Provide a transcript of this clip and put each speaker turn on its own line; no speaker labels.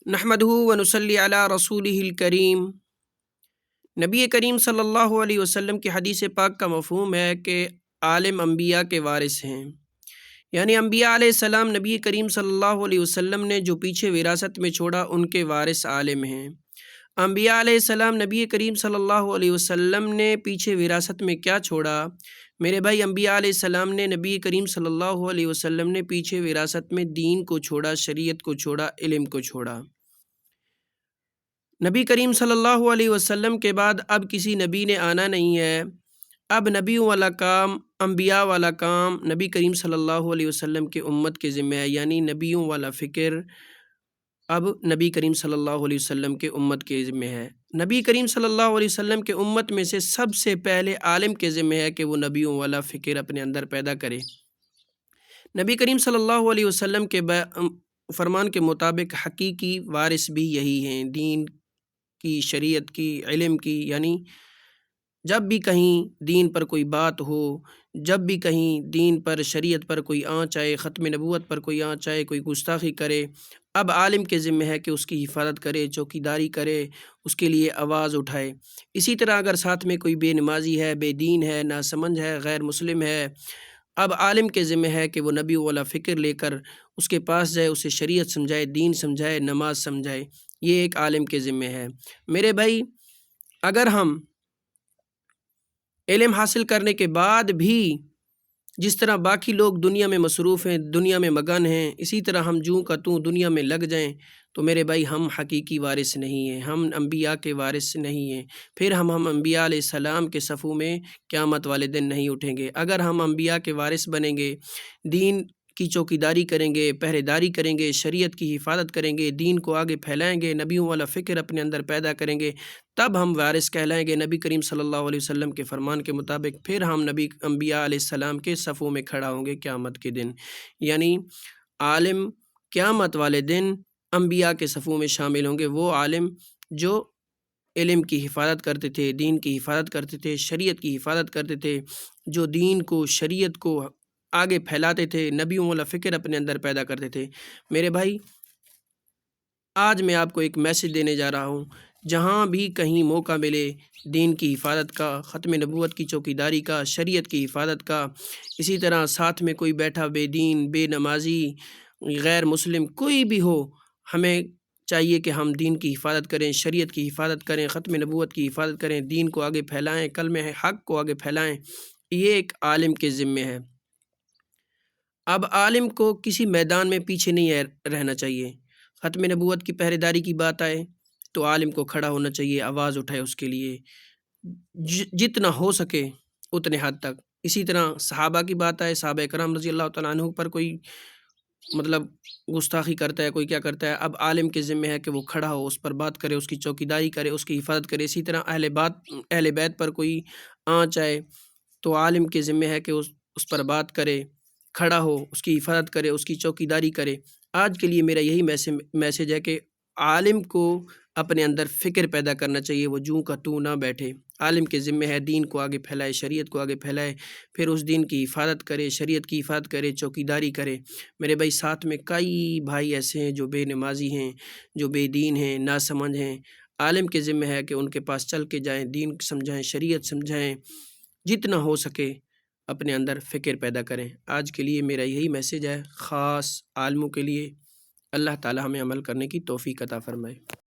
نحمدہ ونصلی علی رسولہ الکریم۔ نبی کریم صلی اللہ علیہ وسلم کی حدیث پاک کا مفہوم ہے کہ عالم انبیاء کے وارث ہیں، یعنی انبیاء علیہ السلام نبی کریم صلی اللہ علیہ وسلم نے جو پیچھے وراثت میں چھوڑا ان کے وارث عالم ہیں۔ انبیاء علیہ السلام نبی کریم صلی اللہ علیہ وسلم نے پیچھے وراثت میں کیا چھوڑا؟ میرے بھائی، انبیاء علیہ السلام نے نبی کریم صلی اللہ علیہ وسلم نے پیچھے وراثت میں دین کو چھوڑا، شریعت کو چھوڑا، علم کو چھوڑا۔ نبی کریم صلی اللہ علیہ وسلم کے بعد اب کسی نبی نے آنا نہیں ہے۔ اب نبیوں والا کام، انبیاء والا کام نبی کریم صلی اللہ علیہ وسلم کے امت کے ذمہ ہے، یعنی نبیوں والا فکر اب نبی کریم صلی اللہ علیہ وسلم کے امت کے ذمہ ہے۔ نبی کریم صلی اللہ علیہ وسلم کے امت میں سے سب سے پہلے عالم کے ذمہ ہے کہ وہ نبیوں والا فکر اپنے اندر پیدا کرے۔ نبی کریم صلی اللہ علیہ وسلم کے فرمان کے مطابق حقیقی وارث بھی یہی ہیں، دین کی، شریعت کی، علم کی، یعنی جب بھی کہیں دین پر کوئی بات ہو، جب بھی کہیں دین پر، شریعت پر کوئی آنچ آئے، ختم نبوت پر کوئی آنچ آئے، کوئی گستاخی کرے، اب عالم کے ذمہ ہے کہ اس کی حفاظت کرے، چوکیداری کرے، اس کے لیے آواز اٹھائے۔ اسی طرح اگر ساتھ میں کوئی بے نمازی ہے، بے دین ہے، ناسمجھ ہے، غیر مسلم ہے، اب عالم کے ذمہ ہے کہ وہ نبی والا فکر لے کر اس کے پاس جائے، اسے شریعت سمجھائے، دین سمجھائے، نماز سمجھائے۔ یہ ایک عالم کے ذمہ ہے۔ میرے بھائی، اگر ہم علم حاصل کرنے کے بعد بھی جس طرح باقی لوگ دنیا میں مصروف ہیں، دنیا میں مگن ہیں، اسی طرح ہم جوں کا توں دنیا میں لگ جائیں تو میرے بھائی ہم حقیقی وارث نہیں ہیں، ہم انبیاء کے وارث نہیں ہیں۔ پھر ہم انبیاء علیہ السلام کے صفوں میں قیامت والے دن نہیں اٹھیں گے۔ اگر ہم انبیاء کے وارث بنیں گے، دین کی چوکیداری کریں گے، پہرے داری کریں گے، شریعت کی حفاظت کریں گے، دین کو آگے پھیلائیں گے، نبیوں والا فکر اپنے اندر پیدا کریں گے، تب ہم وارث کہلائیں گے نبی کریم صلی اللہ علیہ وسلم کے فرمان کے مطابق۔ پھر ہم انبیاء علیہ السلام کے صفوں میں کھڑا ہوں گے قیامت کے دن، یعنی عالم قیامت والے دن انبیاء کے صفوں میں شامل ہوں گے۔ وہ عالم جو علم کی حفاظت کرتے تھے، دین کی حفاظت کرتے تھے، شریعت کی حفاظت کرتے تھے، جو دین کو، شریعت کو آگے پھیلاتے تھے، نبیوں والا فکر اپنے اندر پیدا کرتے تھے۔ میرے بھائی، آج میں آپ کو ایک میسج دینے جا رہا ہوں، جہاں بھی کہیں موقع ملے دین کی حفاظت کا، ختم نبوت کی چوکیداری کا، شریعت کی حفاظت کا، اسی طرح ساتھ میں کوئی بیٹھا بے دین، بے نمازی، غیر مسلم کوئی بھی ہو، ہمیں چاہیے کہ ہم دین کی حفاظت کریں، شریعت کی حفاظت کریں، ختم نبوت کی حفاظت کریں، دین کو آگے پھیلائیں، کلمہ حق کو آگے پھیلائیں۔ یہ ایک عالم کے ذمہ ہے۔ اب عالم کو کسی میدان میں پیچھے نہیں رہنا چاہیے۔ ختم نبوت کی پہرے داری کی بات آئے تو عالم کو کھڑا ہونا چاہیے، آواز اٹھائے اس کے لیے، جتنا ہو سکے اتنے حد تک۔ اسی طرح صحابہ کی بات آئے، صحابہ کرام رضی اللہ تعالیٰ عنہ پر کوئی گستاخی کرتا ہے، کوئی کیا کرتا ہے، اب عالم کے ذمہ ہے کہ وہ کھڑا ہو، اس پر بات کرے، اس کی چوکیداری کرے، اس کی حفاظت کرے۔ اسی طرح اہل بیت پر کوئی آنچ آئے تو عالم کے ذمہ ہے کہ اس پر بات کرے، کھڑا ہو، اس کی حفاظت کرے، اس کی چوکیداری کرے۔ آج کے لیے میرا یہی میسج ہے کہ عالم کو اپنے اندر فکر پیدا کرنا چاہیے، وہ جوں کا توں نہ بیٹھے۔ عالم کے ذمہ ہے دین کو آگے پھیلائے، شریعت کو آگے پھیلائے، پھر اس دین کی حفاظت کرے، شریعت کی حفاظت کرے، چوکیداری کرے۔ میرے بھائی، ساتھ میں کئی بھائی ایسے ہیں جو بے نمازی ہیں، جو بے دین ہیں، ناسمجھ ہیں۔ عالم کے ذمہ ہے کہ ان کے پاس چل کے جائیں، دین سمجھائیں، شریعت سمجھائیں، جتنا ہو سکے اپنے اندر فکر پیدا کریں۔ آج کے لیے میرا یہی میسج ہے، خاص عالموں کے لیے۔ اللہ تعالی ہمیں عمل کرنے کی توفیق عطا فرمائے۔